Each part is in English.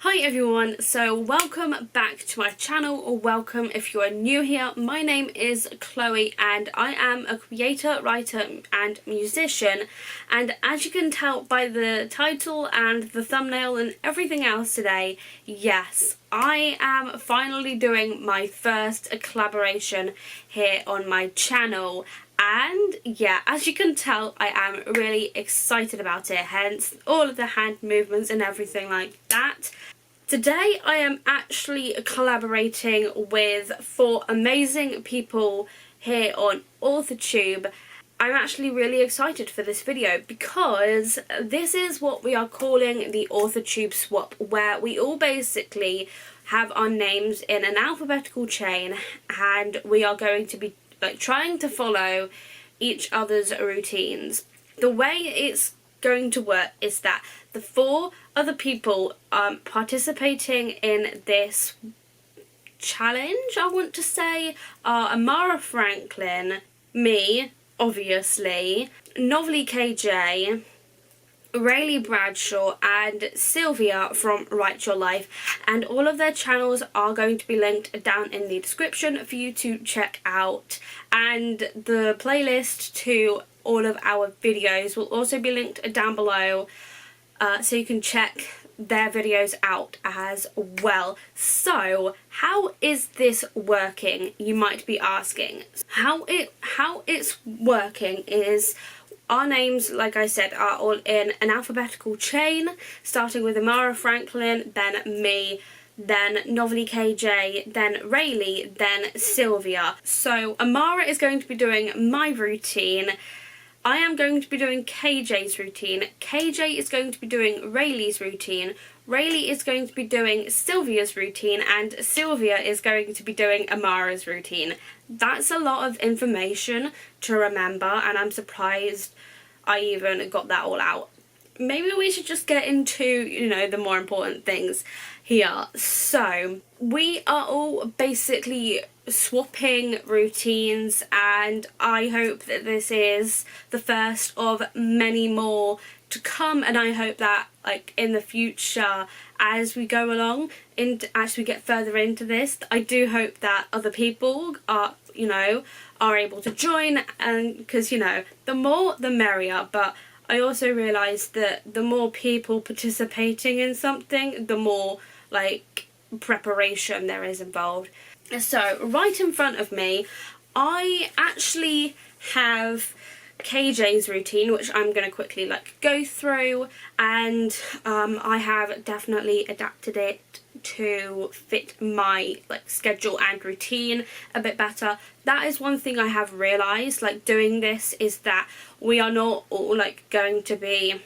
Hi everyone, so welcome back to my channel, or welcome if you are new here. My name is Chloe and I am a creator, writer and musician, and as you can tell by the title and the thumbnail and everything else today, yes, I am finally doing my first collaboration here on my channel. And yeah, as you can tell, I am really excited about it, hence all of the hand movements and everything like that. Today I am actually collaborating with 4 amazing people here on AuthorTube. I'm actually really excited for this video because this is what we are calling the AuthorTube swap, where we all basically have our names in an alphabetical chain and we are going to be trying to follow each other's routines. The way it's going to work is that the 4 other people participating in this challenge, I want to say, are Amara Franklin, me, obviously, NOVELLYKJ, Rayleigh Bradshaw and Sylvia from Write Your Life, and all of their channels are going to be linked down in the description for you to check out, and the playlist to all of our videos will also be linked down below, so you can check their videos out as well. So how is this working, you might be asking? How it's working is our names, like I said, are all in an alphabetical chain, starting with Amara Franklin, then me, then NOVELLYKJ, then Rayleigh, then Sylvia. So Amara is going to be doing my routine, I am going to be doing KJ's routine, KJ is going to be doing Rayleigh's routine, Rayleigh is going to be doing Sylvia's routine, and Sylvia is going to be doing Amara's routine. That's a lot of information to remember, and I'm surprised I even got that all out. Maybe we should just get into, you know, the more important things here. So we are all basically swapping routines, and I hope that this is the first of many more to come, and I hope that in the future, as we go along and as we get further into this, I do hope that other people are able to join, and because the more the merrier. But I also realised that the more people participating in something, the more preparation there is involved. So right in front of me I actually have KJ's routine, which I'm going to quickly go through, and I have definitely adapted it to fit my schedule and routine a bit better. That is one thing I have realised doing this, is that we are not all going to be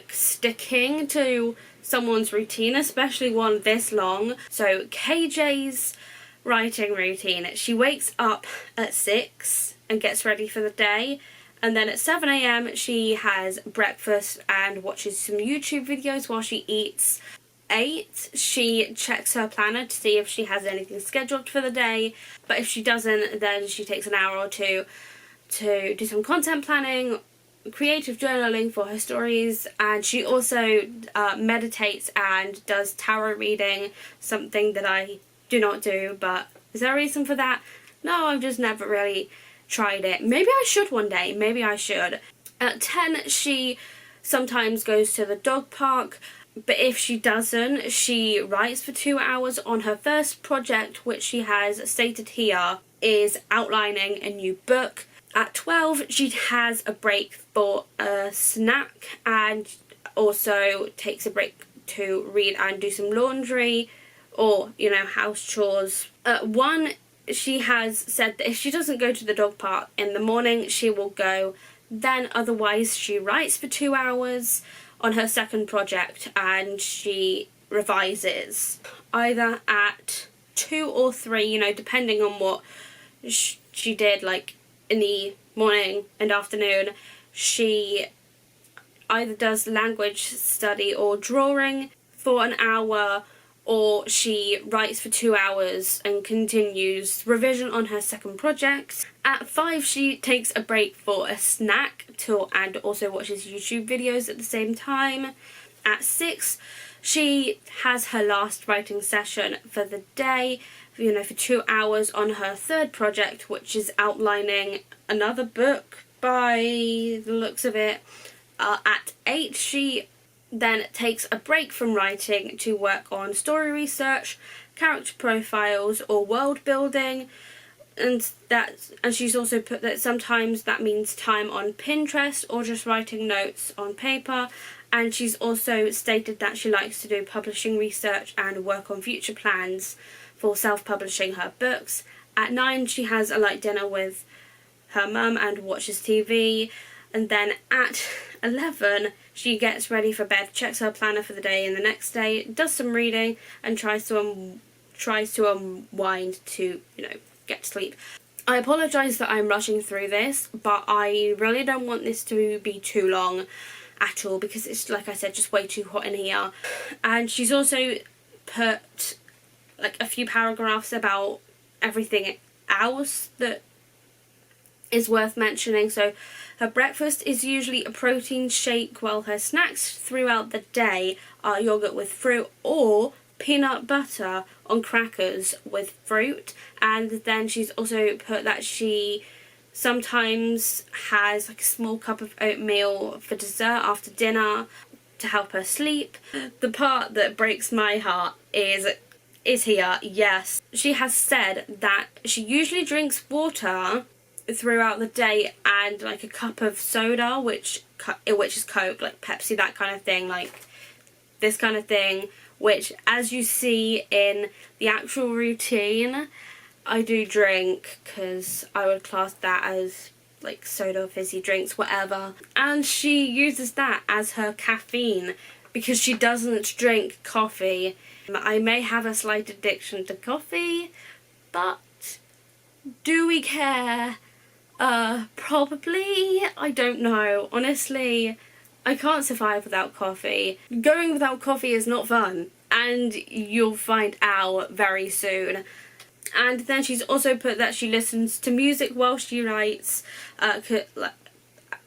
sticking to someone's routine, especially one this long. So KJ's writing routine, she wakes up at 6 and gets ready for the day, and then at 7 AM she has breakfast and watches some YouTube videos while she eats. 8, she checks her planner to see if she has anything scheduled for the day, but if she doesn't, then she takes an hour or two to do some content planning, creative journaling for her stories, and she also meditates and does tarot reading, something that I do not do. But is there a reason for that? No, I've just never really tried it. Maybe I should one day, maybe I should. At 10 she sometimes goes to the dog park, but if she doesn't, she writes for 2 hours on her first project, which she has stated here is outlining a new book. At 12 she has a break for a snack and also takes a break to read and do some laundry or house chores. At 1 she has said that if she doesn't go to the dog park in the morning, she will go. Then otherwise she writes for 2 hours on her second project and she revises either at 2 or 3, depending on what she did in the morning and afternoon. She either does language study or drawing for an hour, or she writes for 2 hours and continues revision on her second project. At 5 she takes a break for a snack and also watches YouTube videos at the same time. At 6 She has her last writing session for the day, you know, for 2 hours on her third project, which is outlining another book by the looks of it. At 8, she then takes a break from writing to work on story research, character profiles, or world building. And she's also put that sometimes that means time on Pinterest or just writing notes on paper. And she's also stated that she likes to do publishing research and work on future plans for self-publishing her books. At 9, she has a light dinner with her mum and watches TV. And then at 11, she gets ready for bed, checks her planner for the day and the next day, does some reading, and tries to unwind to, you know, get to sleep. I apologise that I'm rushing through this, but I really don't want this to be too long at all, because it's, like I said, just way too hot in here. And she's also put like a few paragraphs about everything else that is worth mentioning. So her breakfast is usually a protein shake, while her snacks throughout the day are yogurt with fruit or peanut butter on crackers with fruit. And then she's also put that she sometimes has like a small cup of oatmeal for dessert after dinner to help her sleep. The part that breaks my heart is here. Yes, she has said that she usually drinks water throughout the day and like a cup of soda, which is Coke, like Pepsi, that kind of thing, like this kind of thing, which, as you see in the actual routine, I do drink, because I would class that as like soda, fizzy drinks, whatever. And she uses that as her caffeine because she doesn't drink coffee. I may have a slight addiction to coffee, but do we care? Probably. I don't know. Honestly, I can't survive without coffee. Going without coffee is not fun, and you'll find out very soon. And then she's also put that she listens to music while she writes,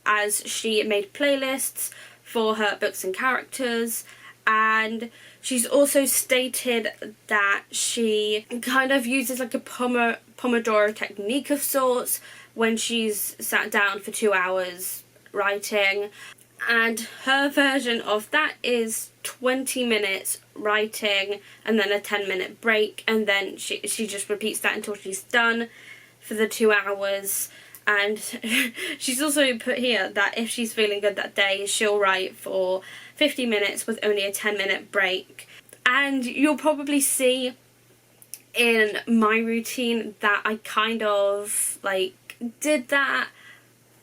as she made playlists for her books and characters. And she's also stated that she kind of uses like a Pomodoro technique of sorts when she's sat down for 2 hours writing. And her version of that is 20 minutes writing and then a 10-minute break, and then she just repeats that until she's done for the 2 hours. And she's also put here that if she's feeling good that day, she'll write for 50 minutes with only a 10-minute break. And you'll probably see in my routine that I kind of like did that,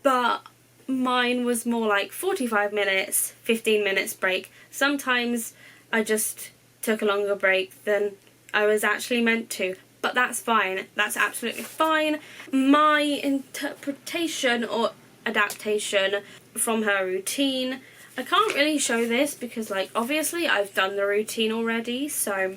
but mine was more like 45 minutes, 15 minutes break. Sometimes I just took a longer break than I was actually meant to, but that's fine. That's absolutely fine. My interpretation or adaptation from her routine, I can't really show this because, like, obviously I've done the routine already, so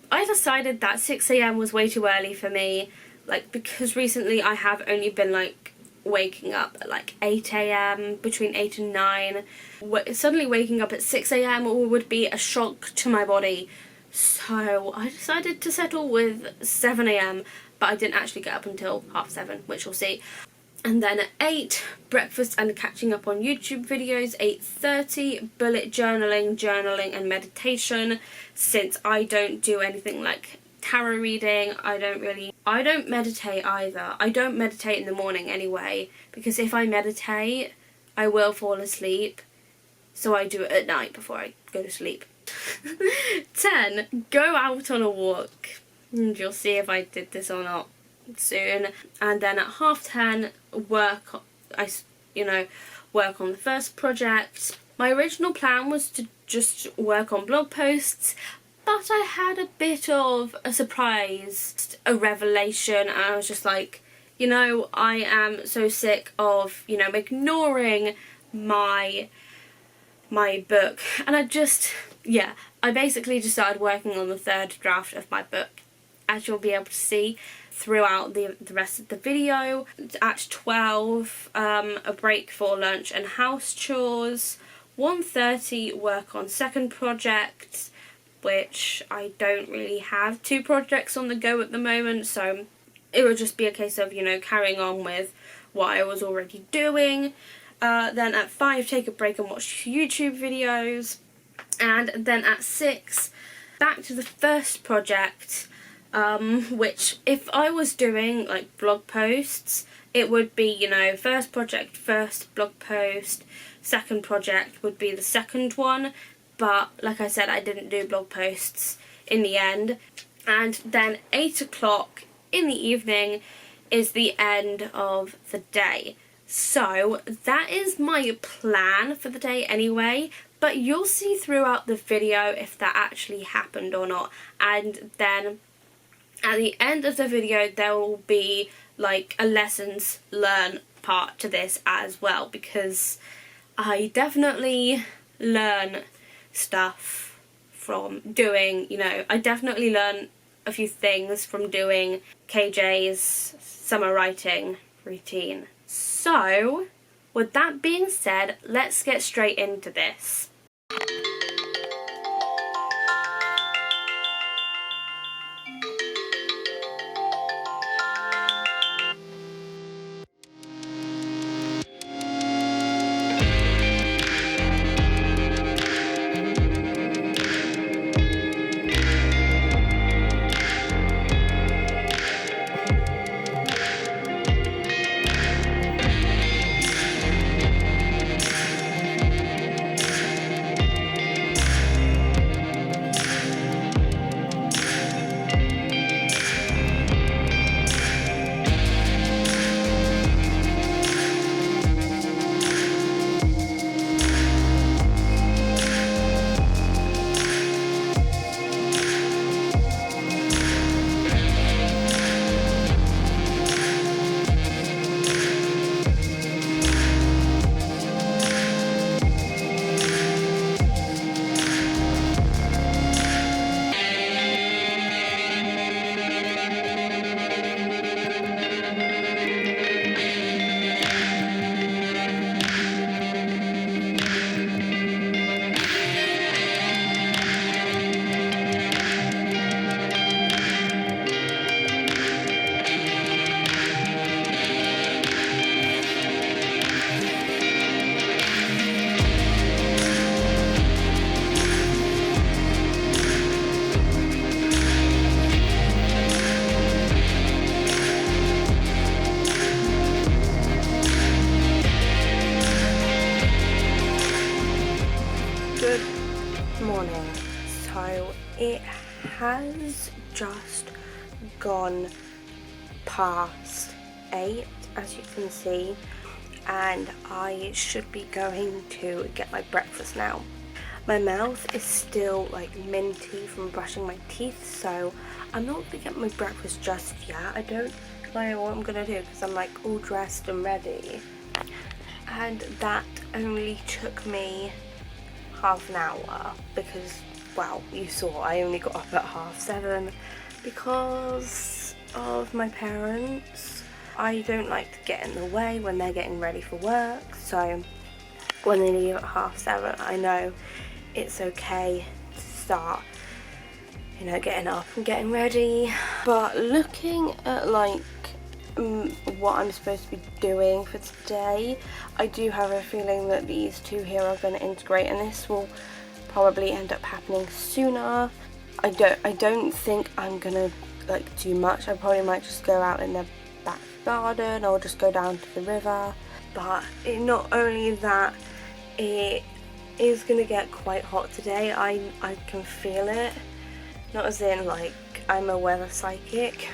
I decided that 6 AM was way too early for me, like, because recently I have only been like waking up at like 8 AM, between 8 and 9. Suddenly waking up at 6 AM would be a shock to my body, so I decided to settle with 7 AM, but I didn't actually get up until 7:30, which we'll see. And then at 8, breakfast and catching up on YouTube videos. 8:30, bullet journaling and meditation. Since I don't do anything like tarot reading, I don't meditate either. I don't meditate in the morning anyway, because if I meditate, I will fall asleep. So I do it at night before I go to sleep. 10, go out on a walk. And you'll see if I did this or not soon. And then at 10:30, work on the first project. My original plan was to just work on blog posts, but I had a bit of a surprise, a revelation, and I was just like, you know, I am so sick of, you know, ignoring my book. And I basically just started working on the third draft of my book, as you'll be able to see throughout the rest of the video. At 12, a break for lunch and house chores. 1:30 work on second project, which I don't really have 2 projects on the go at the moment, so it would just be a case of, you know, carrying on with what I was already doing. Then at 5, take a break and watch YouTube videos. And then at 6, back to the first project, which if I was doing like blog posts, it would be, you know, first project, first blog post, second project would be the second one. But like I said, I didn't do blog posts in the end. And then 8 o'clock in the evening is the end of the day. So that is my plan for the day anyway, but you'll see throughout the video if that actually happened or not. And then at the end of the video there will be like a lessons learned part to this as well, because I definitely learn stuff from doing, you know, I definitely learn a few things from doing KJ's summer writing routine. So, with that being said, let's get straight into this. It has just gone past 8, as you can see, and I should be going to get my breakfast now. My mouth is still like minty from brushing my teeth, so I'm not going to get my breakfast just yet. I don't know what I'm going to do because I'm like all dressed and ready, and that only took me half an hour because, well, you saw I only got up at 7:30 because of my parents. I don't like to get in the way when they're getting ready for work, so when they leave at 7:30, I know it's okay to start, you know, getting up and getting ready. But looking at like what I'm supposed to be doing for today, I do have a feeling that these two here are going to integrate, and this will probably end up happening sooner. I don't think I'm gonna like do much. I probably might just go out in the back garden or just go down to the river. But not only that, it is gonna get quite hot today. I can feel it. Not as in like I'm a weather psychic,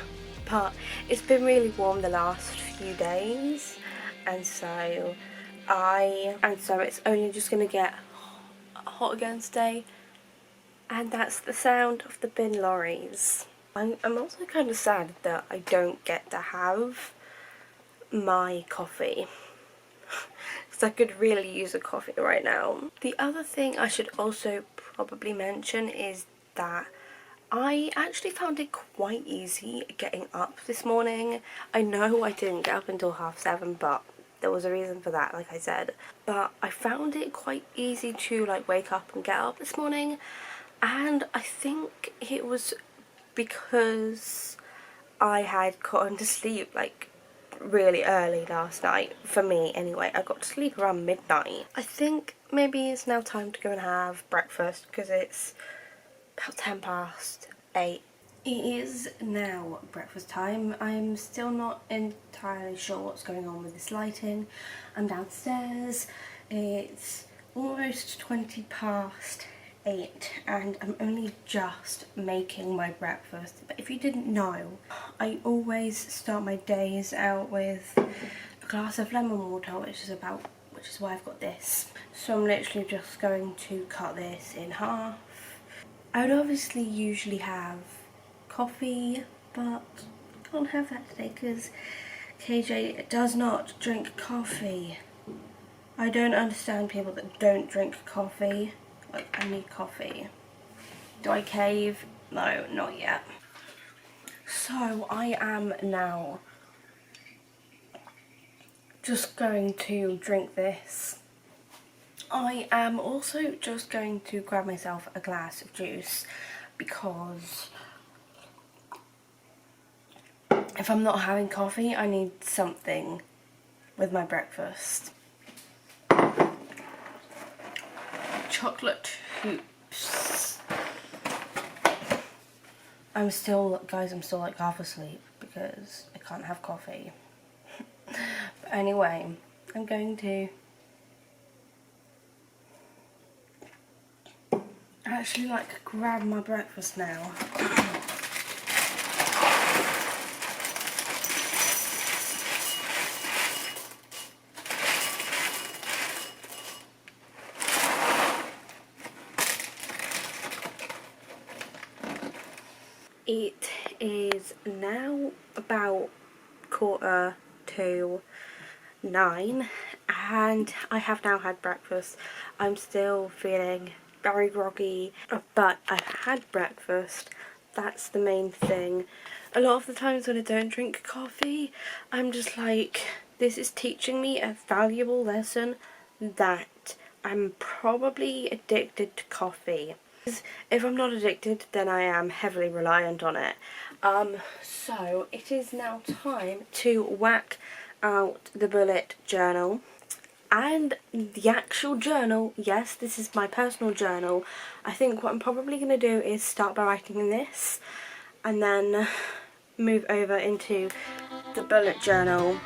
but it's been really warm the last few days, and so it's only just gonna get hot again today. And that's the sound of the bin lorries. I'm also kind of sad that I don't get to have my coffee because I could really use a coffee right now. The other thing I should also probably mention is that I actually found it quite easy getting up this morning. I know I didn't get up until 7:30, but there was a reason for that, like I said. But I found it quite easy to like wake up and get up this morning, and I think it was because I had gotten to sleep like really early last night. For me anyway, I got to sleep around midnight. I think maybe it's now time to go and have breakfast because it's about 8:10. It is now breakfast time. I'm still not entirely sure what's going on with this lighting. I'm downstairs. It's almost 8:20 and I'm only just making my breakfast. But if you didn't know, I always start my days out with a glass of lemon water, which is why I've got this. So I'm literally just going to cut this in half. I would obviously usually have coffee, but I can't have that today because KJ does not drink coffee. I don't understand people that don't drink coffee. Like, I need coffee. Do I cave? No, not yet. So I am now just going to drink this. I am also just going to grab myself a glass of juice because if I'm not having coffee, I need something with my breakfast. Chocolate hoops. I'm still like half asleep because I can't have coffee. But anyway, I'm going to actually like grab my breakfast now. It is now about 9:15 and I have now had breakfast. I'm still feeling very groggy, but I've had breakfast. That's the main thing. A lot of the times when I don't drink coffee, I'm just like, this is teaching me a valuable lesson that I'm probably addicted to coffee. If I'm not addicted, then I am heavily reliant on it. So it is now time to whack out the bullet journal. And the actual journal, yes, this is my personal journal. I think what I'm probably going to do is start by writing in this and then move over into the bullet journal.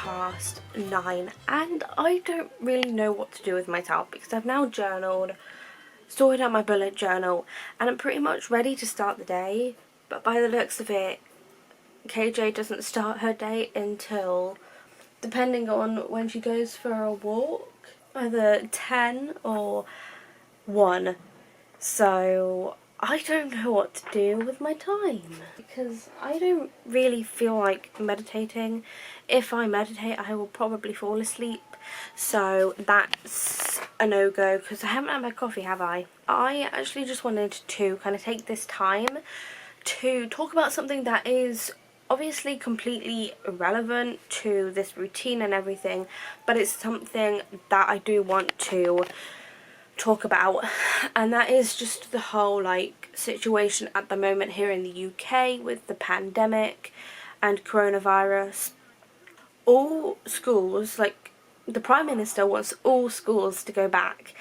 past 9 and I don't really know what to do with myself because I've now journaled, sorted out my bullet journal, and I'm pretty much ready to start the day. But by the looks of it, KJ doesn't start her day until, depending on when she goes for a walk, either 10 or 1. So I don't know what to do with my time because I don't really feel like meditating. If I meditate, I will probably fall asleep. So that's a no-go because I haven't had my coffee, have I? I actually just wanted to kind of take this time to talk about something that is obviously completely irrelevant to this routine and everything, but it's something that I do want to talk about, and that is just the whole like situation at the moment here in the UK with the pandemic and coronavirus. All schools, like the Prime Minister wants all schools to go back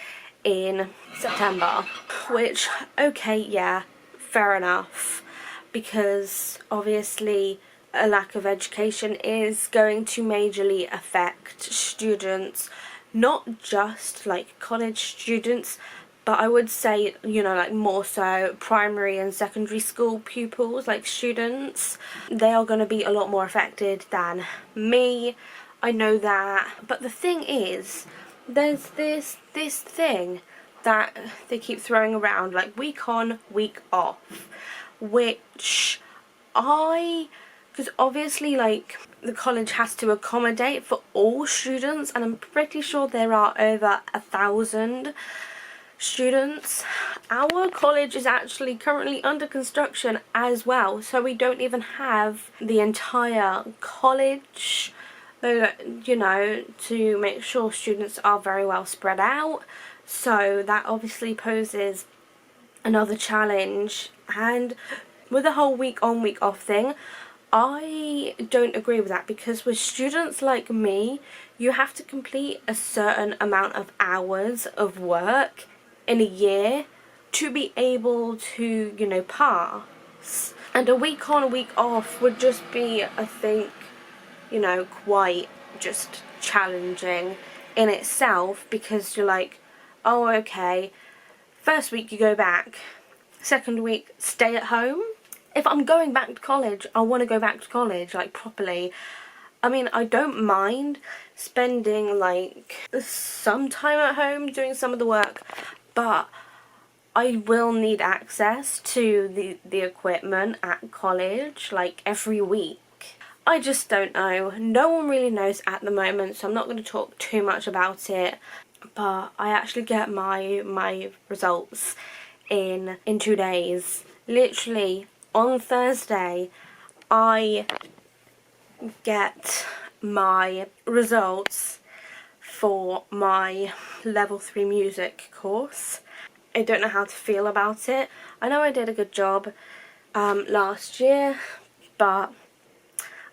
in September, which, okay, yeah, fair enough, because obviously a lack of education is going to majorly affect students, not just like college students, but I would say, you know, like more so primary and secondary school pupils, like students. They are going to be a lot more affected than me, I know that. But the thing is, there's this thing that they keep throwing around, like week on, week off, which because obviously like the college has to accommodate for all students, and I'm pretty sure there are over 1,000 students. Our college is actually currently under construction as well, so we don't even have the entire college, you know, to make sure students are very well spread out. So that obviously poses another challenge, and with the whole week on week off thing, I don't agree with that, because with students like me, you have to complete a certain amount of hours of work in a year to be able to, you know, pass. And a week on, a week off would just be, I think, you know, quite just challenging in itself, because you're like, oh, okay, first week you go back, second week stay at home. If I'm going back to college, I want to go back to college, like, properly. I mean, I don't mind spending, like, some time at home doing some of the work, but I will need access to the equipment at college, like, every week. I just don't know. No one really knows at the moment, so I'm not going to talk too much about it. But I actually get my results in 2 days. Literally, on Thursday, I get my results for my level 3 music course. I don't know how to feel about it. I know I did a good job last year, but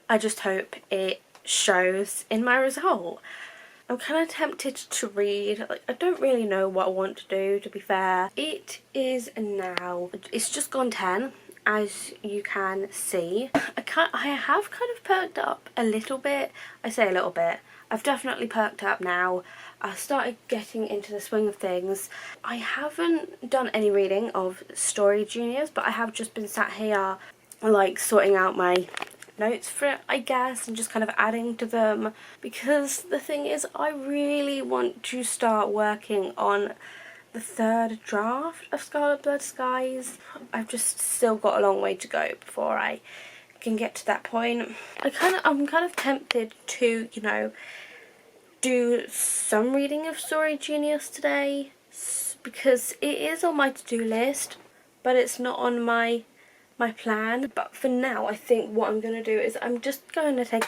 I just hope it shows in my result. I'm kind of tempted to read. Like, I don't really know what I want to do, to be fair. It is now, it's just gone 10. As you can see, I have kind of perked up a little bit. I say a little bit. I've definitely perked up now. I started getting into the swing of things. I haven't done any reading of Story Juniors, but I have just been sat here like sorting out my notes for it, I guess, and just kind of adding to them, because the thing is, I really want to start working on the 3rd draft of Scarlet Blood Skies. I've just still got a long way to go before I can get to that point. I'm kind of tempted to, you know, do some reading of Story Genius today, because it is on my to-do list, but it's not on my plan. But for now, I think what I'm gonna do is I'm just gonna take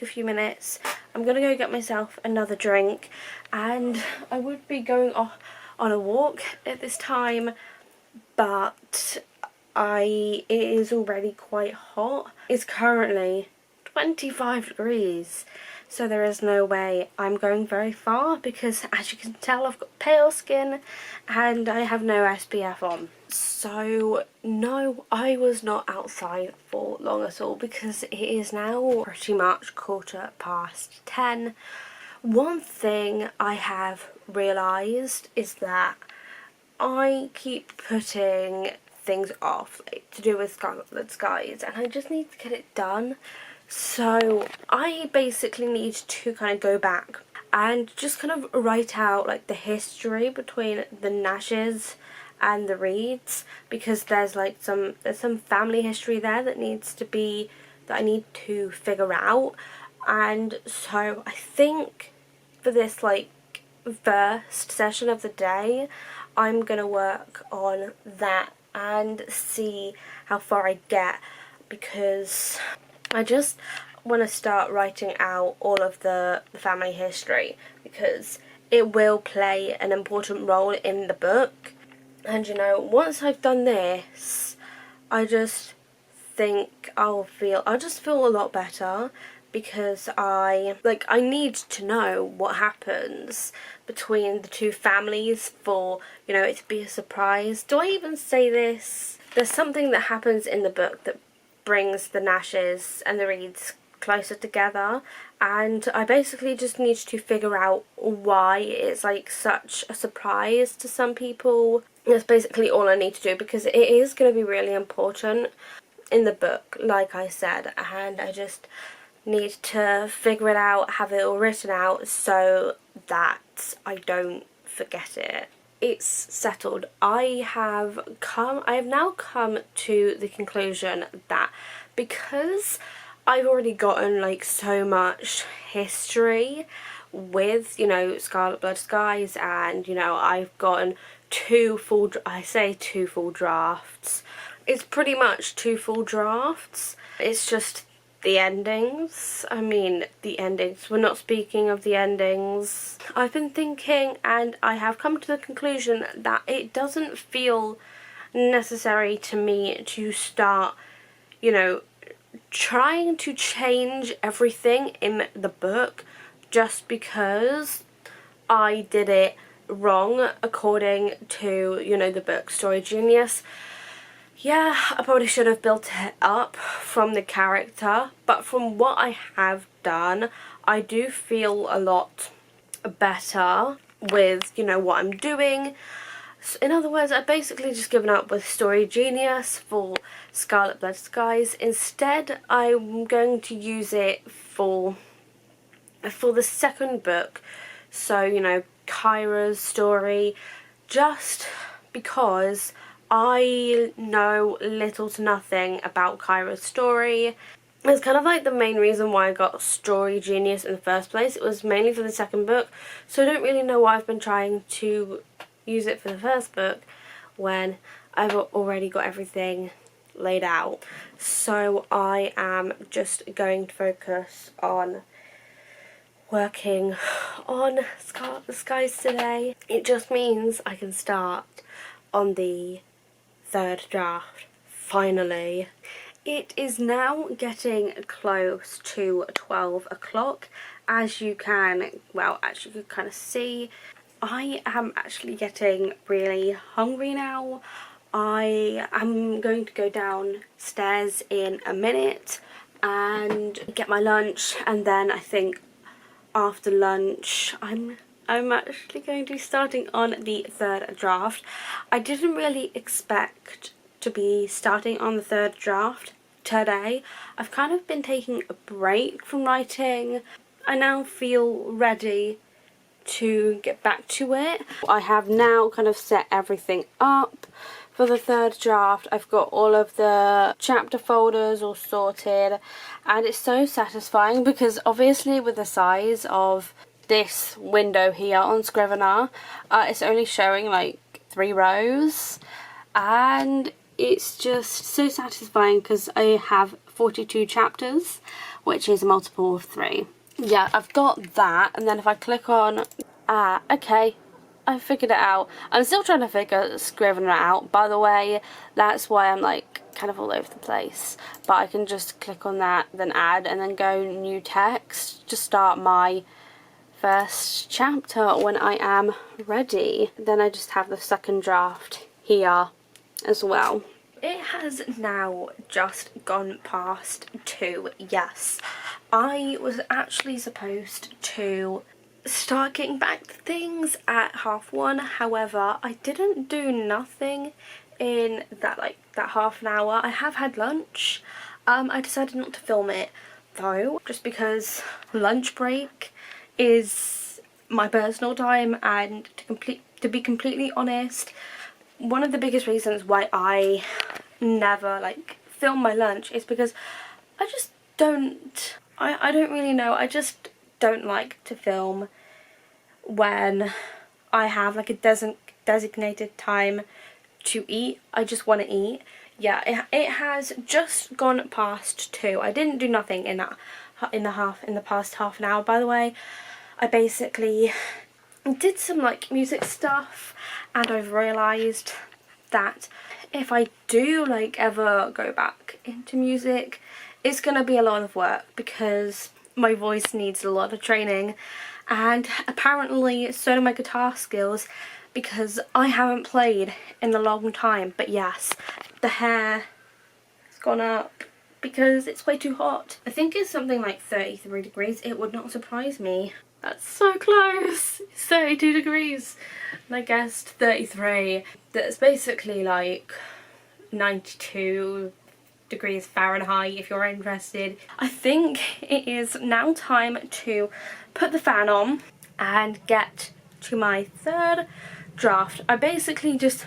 a few minutes. I'm gonna go get myself another drink, and I would be going off on a walk at this time, but it is already quite hot. It's currently 25 degrees, so there is no way I'm going very far, because as you can tell, I've got pale skin and I have no SPF on. So no, I was not outside for long at all, because it is now pretty much 10:15. One thing I have realised is that I keep putting things off, like, to do with Scarlet Blood Skies, and I just need to get it done. So I basically need to kind of go back and just kind of write out like the history between the Nashes and the Reeds, because there's like some family history there that I need to figure out. And so I think for this like first session of the day, I'm gonna work on that and see how far I get, because I just want to start writing out all of the family history, because it will play an important role in the book. And you know, once I've done this, I just think I'll just feel a lot better, because I need to know what happens between the two families for, you know, it to be a surprise. Do I even say this? There's something that happens in the book that brings the Nashes and the Reeds closer together, and I basically just need to figure out why it's like such a surprise to some people. That's basically all I need to do, because it is going to be really important in the book, like I said, and I just need to figure it out, have it all written out so that I don't forget it. It's settled. I have now come to the conclusion that because I've already gotten like so much history with, you know, Scarlet Blood Skies, and you know, I've gotten two full drafts. It's pretty much 2 full drafts. It's just the endings. I mean, the endings. We're not speaking of the endings. I've been thinking, and I have come to the conclusion that it doesn't feel necessary to me to start, you know, trying to change everything in the book just because I did it wrong according to, you know, the book Story Genius. Yeah, I probably should have built it up from the character, but from what I have done, I do feel a lot better with, you know, what I'm doing. So in other words, I've basically just given up with Story Genius for Scarlet Blood Skies. Instead, I'm going to use it for the second book, so, you know, Kaira's story, just because I know little to nothing about Kaira's story. It's kind of like the main reason why I got Story Genius in the first place. It was mainly for the second book, so I don't really know why I've been trying to use it for the first book when I've already got everything laid out. So I am just going to focus on working on Scarlet Skies today. It just means I can start on the 3rd draft, finally. It is now getting close to 12 o'clock. As you can, well, as you can kind of see, I am actually getting really hungry now. I am going to go downstairs in a minute and get my lunch, and then I think after lunch I'm actually going to be starting on the 3rd draft. I didn't really expect to be starting on the 3rd draft today. I've kind of been taking a break from writing. I now feel ready to get back to it. I have now kind of set everything up for the 3rd draft. I've got all of the chapter folders all sorted, and it's so satisfying because obviously with the size of this window here on Scrivener, it's only showing like 3 rows, and it's just so satisfying because I have 42 chapters, which is a multiple of 3. Yeah, I've got that, and then if I click on, okay, I figured it out. I'm still trying to figure Scrivener out, by the way. That's why I'm like kind of all over the place. But I can just click on that, then add, and then go new text to start my first chapter when I am ready. Then I just have the 2nd draft here as well. It has now just gone past 2, yes. I was actually supposed to start getting back to things at 1:30, however I didn't do nothing in that half an hour. I have had lunch. I decided not to film it though, just because lunch break is my personal time, and to be completely honest, one of the biggest reasons why I never film my lunch is because I just don't, I don't really know, I just don't like to film when I have like a designated time to eat. I just want to eat. Yeah, it has just gone past 2. I didn't do nothing in the past half an hour, by the way. I basically did some music stuff, and I've realised that if I do ever go back into music, it's gonna be a lot of work because my voice needs a lot of training, and apparently so do my guitar skills, because I haven't played in a long time. But yes, the hair has gone up because it's way too hot. I think it's something like 33 degrees. It would not surprise me. That's so close. It's 32 degrees. And I guessed 33. That's basically 92 degrees Fahrenheit if you're interested. I think it is now time to put the fan on and get to my 3rd draft. I basically just,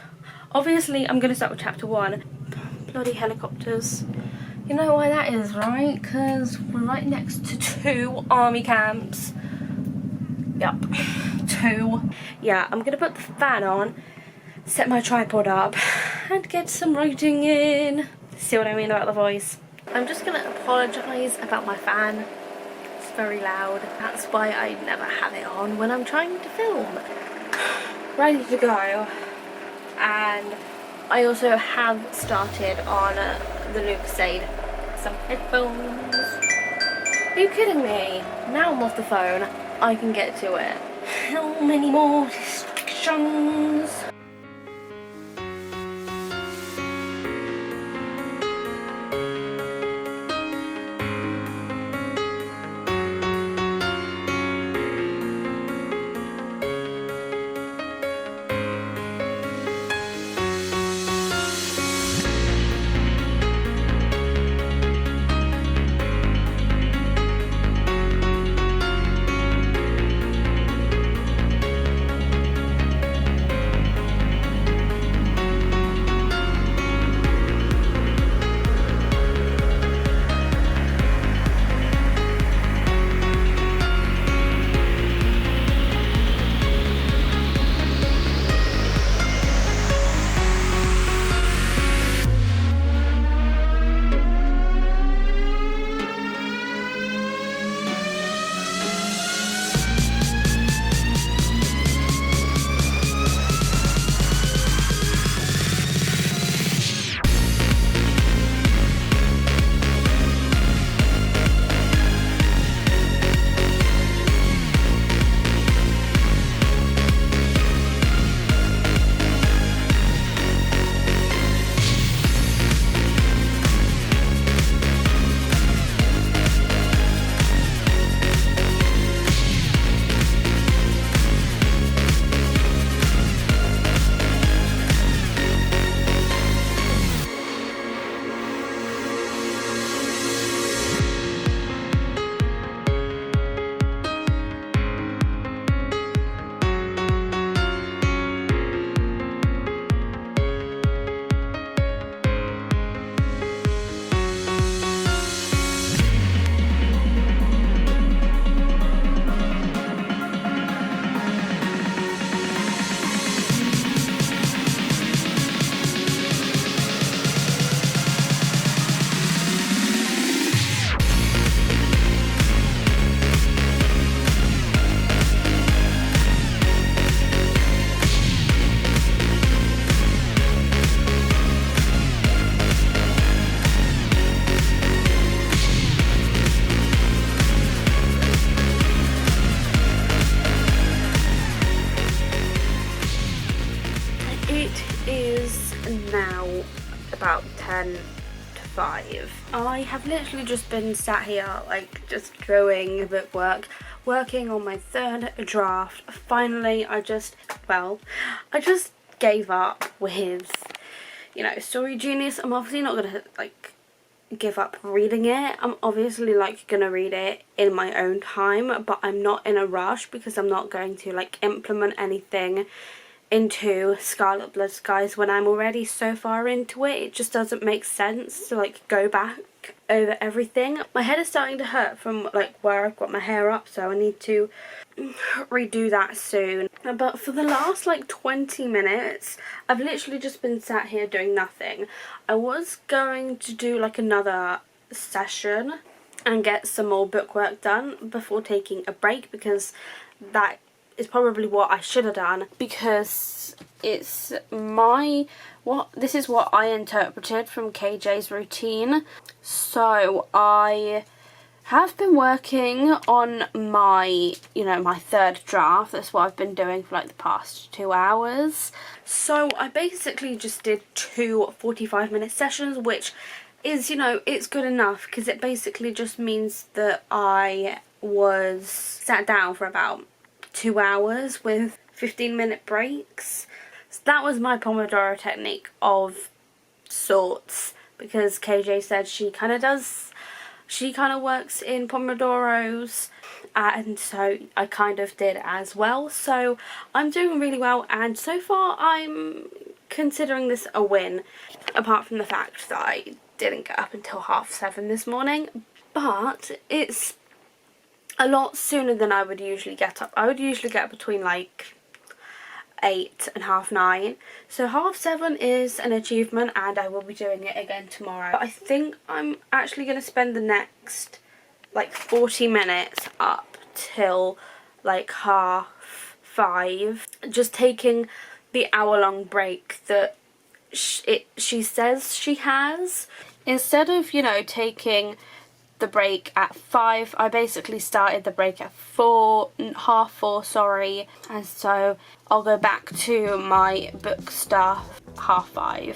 obviously I'm going to start with chapter 1. Bloody helicopters. You know why that is, right? Because we're right next to 2 army camps. Yep, 2. Yeah, I'm going to put the fan on, set my tripod up, and get some writing in. See what I mean about the voice? I'm just going to apologise about my fan. It's very loud. That's why I never have it on when I'm trying to film. Ready to go. And I also have started on the new Crusade. Some headphones. Are you kidding me? Now I'm off the phone. I can get to it. How many more distractions? about 10 to 5. I have literally just been sat here just doing a bit of working on my 3rd draft. Finally I just gave up with you know, Story Genius, I'm obviously not gonna like give up reading it. I'm obviously like gonna read it in my own time, but I'm not in a rush because I'm not going to like implement anything into Scarlet Blood Skies when I'm already so far into it. It just doesn't make sense to like go back over everything. My head is starting to hurt from like where I've got my hair up, so I need to redo that soon. But for the last like 20 minutes I've literally just been sat here doing nothing. I was going to do like another session and get some more bookwork done before taking a break, because that is probably what I should have done, because it's this is what I interpreted from KJ's routine. So I have been working on my, you know, my third draft. That's what I've been doing for like the past 2 hours. So I basically just did 2 45-minute sessions, which is, you know, it's good enough because it basically just means that I was sat down for about 2 hours with 15-minute breaks. So that was my Pomodoro technique of sorts, because KJ said she kind of works in Pomodoros, and so I kind of did as well. So I'm doing really well, and so far I'm considering this a win, apart from the fact that I didn't get up until 7:30 this morning. But it's a lot sooner than I would usually get up. I would usually get up between like 8 and 9:30. So 7:30 is an achievement, and I will be doing it again tomorrow. I think I'm actually going to spend the next like 40 minutes up till like 5:30 just taking the hour-long break that she says she has. Instead of, you know, taking the break at 5, I basically started the break at 4:30, sorry, and so I'll go back to my book stuff 5:30.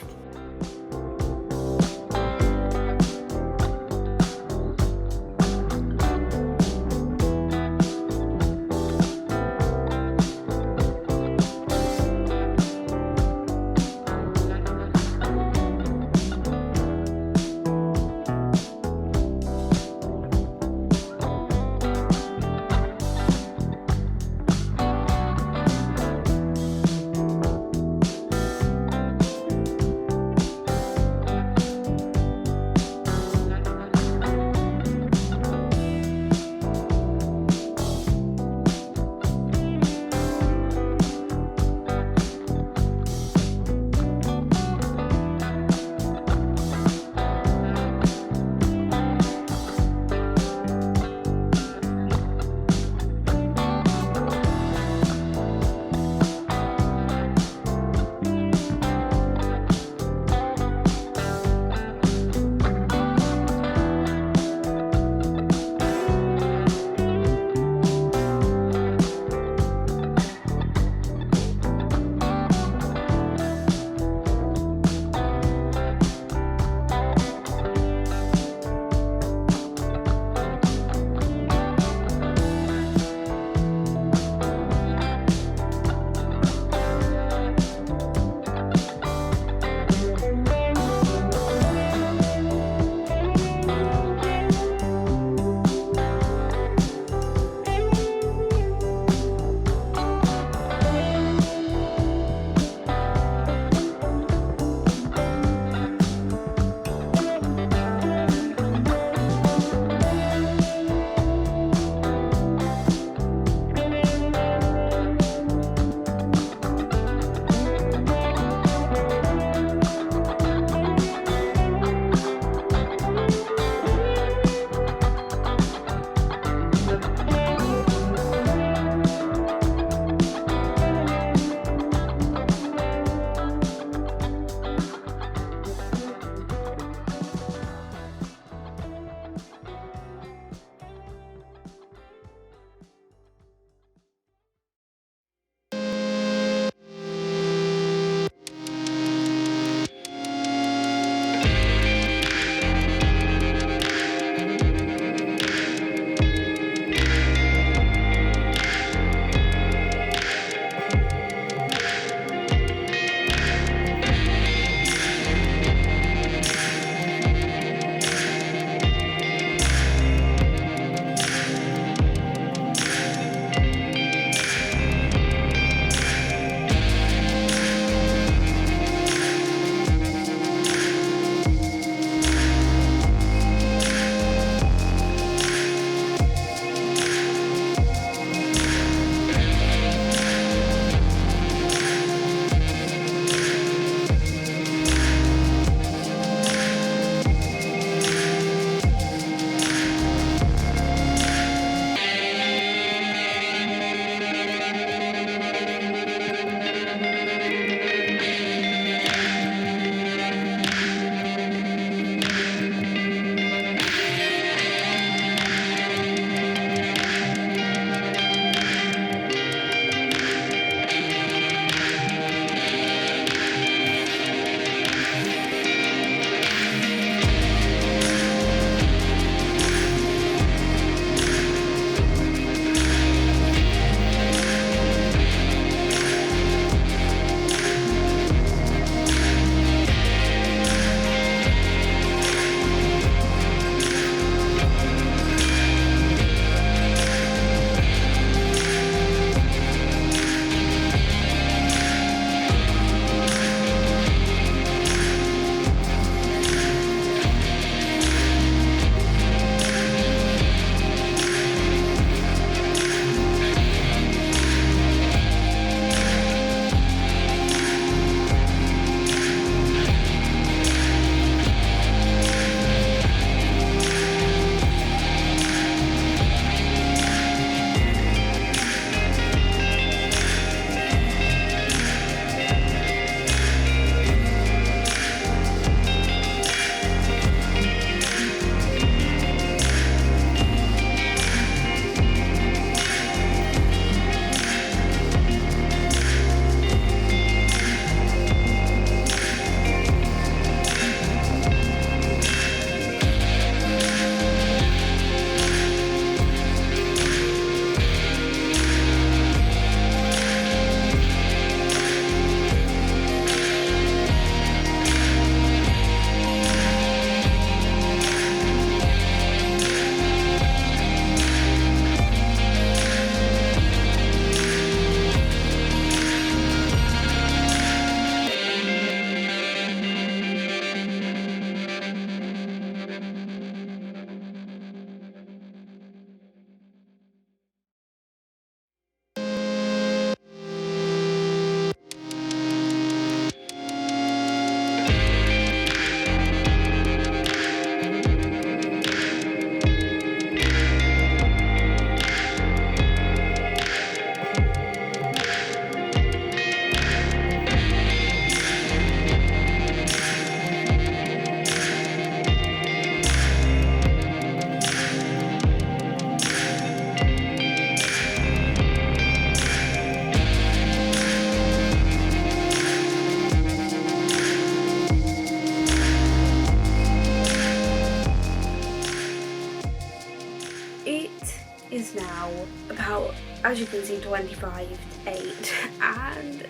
as you can see, 25 to 8, and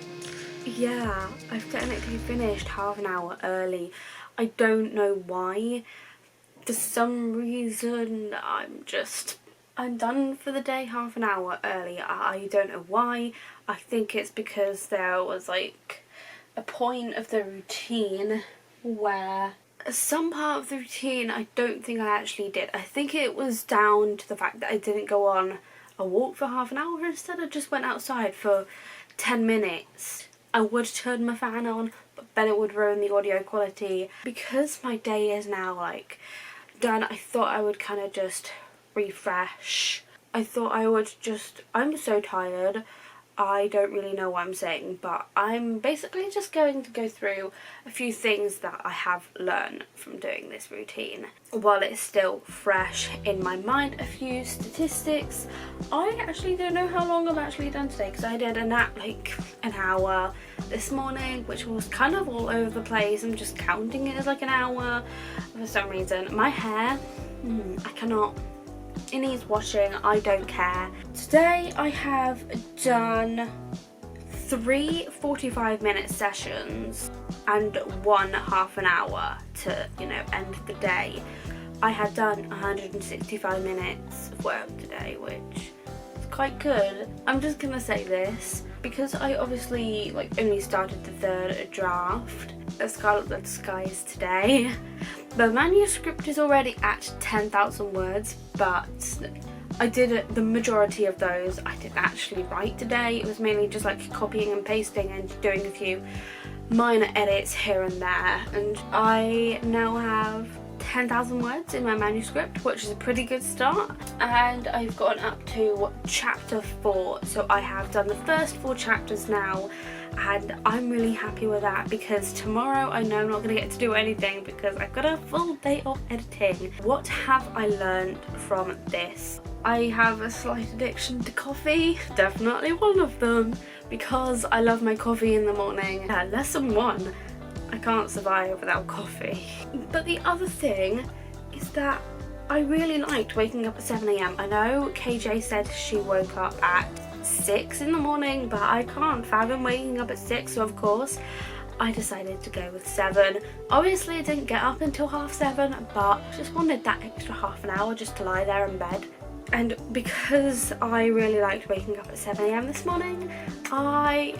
yeah, I've technically finished half an hour early. I don't know why. For some reason, I'm done for the day half an hour early. I don't know why. I think it's because there was like a point of the routine where some part of the routine I don't think I actually did. I think it was down to the fact that I didn't go on a walk for half an hour. Instead, I just went outside for 10 minutes. I would turn my fan on, but then it would ruin the audio quality. Because my day is now like done, I thought I would kind of just refresh. I thought I would I'm so tired. I don't really know what I'm saying, but I'm basically just going to go through a few things that I have learned from doing this routine while it's still fresh in my mind. A few statistics. I actually don't know how long I've actually done today, because I did a nap like an hour this morning, which was kind of all over the place. I'm just counting it as like an hour for some reason. My hair, I cannot. It needs washing. I don't care. Today I have done 3 45-minute sessions and 1 half an hour to, you know, end the day. I had done 165 minutes of work today, which is quite good. I'm just gonna say this, because I obviously like only started the 3rd draft of Scarlet Blood Skies today. The manuscript is already at 10,000 words, but I did the majority of those. I didn't actually write today. It was mainly just like copying and pasting and doing a few minor edits here and there. And I now have 10,000 words in my manuscript, which is a pretty good start. And I've gotten up to chapter 4, so I have done the first 4 chapters now. And I'm really happy with that, because tomorrow I know I'm not going to get to do anything because I've got a full day of editing. What have I learned from this? I have a slight addiction to coffee, definitely one of them, because I love my coffee in the morning. Lesson 1, I can't survive without coffee. But the other thing is that I really liked waking up at 7 AM. I know KJ said she woke up at 6 in the morning, but I can't fathom waking up at 6, so of course I decided to go with 7. Obviously I didn't get up until 7:30, but I just wanted that extra half an hour just to lie there in bed. And because I really liked waking up at 7 AM this morning, I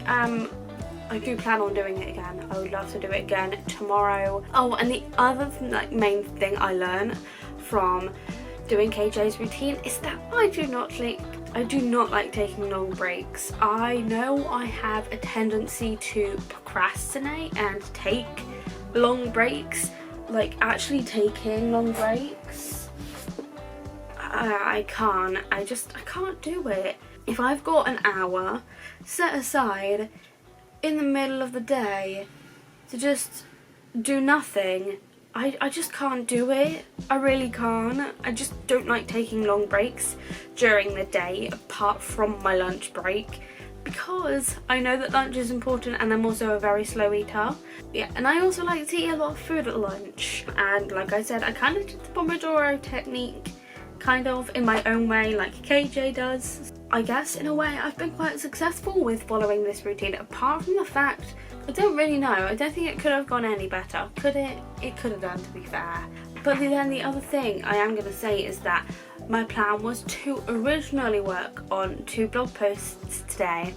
do plan on doing it again. I would love to do it again tomorrow. Oh, and the other main thing I learned from doing KJ's routine is that I do not like taking long breaks. I know I have a tendency to procrastinate and take long breaks. Like actually taking long breaks, I can't do it. If I've got an hour set aside in the middle of the day to just do nothing, I just can't do it. I really can't. I just don't like taking long breaks during the day apart from my lunch break, because I know that lunch is important and I'm also a very slow eater. Yeah, and I also like to eat a lot of food at lunch. And like I said, I kind of did the Pomodoro technique kind of in my own way like KJ does. I guess in a way I've been quite successful with following this routine, apart from the fact I don't really know. I don't think it could have gone any better. Could it? It could have done, to be fair. But then the other thing I am going to say is that my plan was to originally work on 2 blog posts today.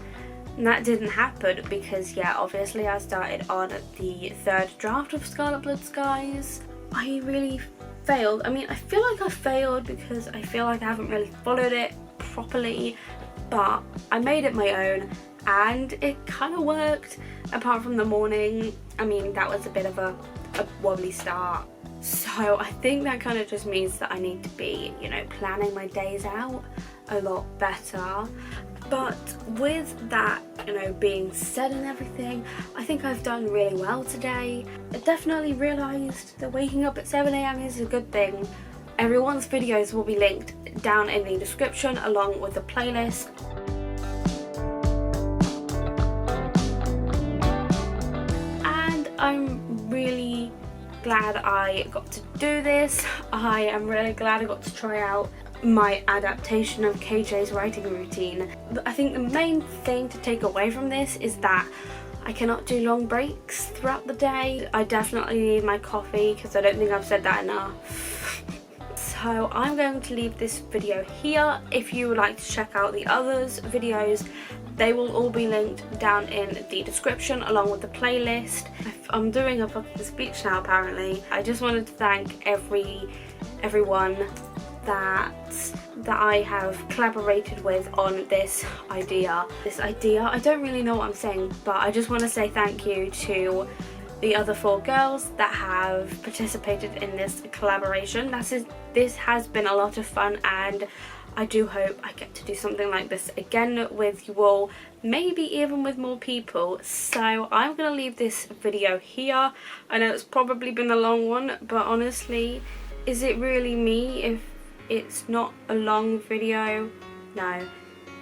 And that didn't happen because, yeah, obviously I started on the 3rd draft of Scarlet Blood Skies. I really failed. I mean, I feel like I failed because I feel like I haven't really followed it properly. But I made it my own and it kind of worked, apart from the morning. I mean, that was a bit of a wobbly start. So I think that kind of just means that I need to be, you know, planning my days out a lot better. But with that, you know, being said and everything, I think I've done really well today. I definitely realised that waking up at 7 AM is a good thing. Everyone's videos will be linked down in the description along with the playlist. And I'm really glad I got to do this. I am really glad I got to try out my adaptation of KJ's writing routine. I think the main thing to take away from this is that I cannot do long breaks throughout the day. I definitely need my coffee because I don't think I've said that enough. So I'm going to leave this video here. If you would like to check out the others videos, they will all be linked down in the description along with the playlist. I'm doing a fucking speech now apparently. I just wanted to thank everyone that I have collaborated with on this idea. I don't really know what I'm saying, but I just want to say thank you to the other 4 girls that have participated in this collaboration. This has been a lot of fun, and I do hope I get to do something like this again with you all, maybe even with more people. So I'm gonna leave this video here. I know it's probably been a long one, but honestly, is it really me if it's not a long video? No.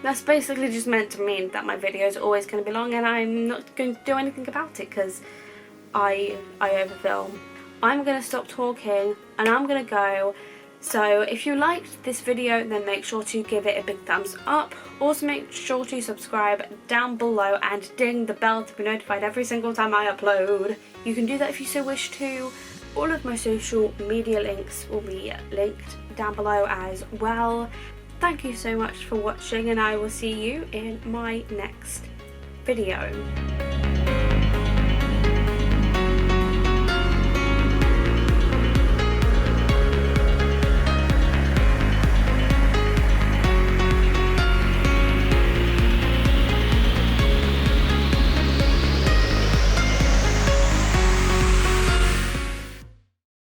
That's basically just meant to mean that my videos are always going to be long and I'm not going to do anything about it because I overfilm. I'm going to stop talking and I'm going to go. So if you liked this video, then make sure to give it a big thumbs up. Also make sure to subscribe down below and ding the bell to be notified every single time I upload. You can do that if you so wish to. All of my social media links will be linked down below as well. Thank you so much for watching and I will see you in my next video.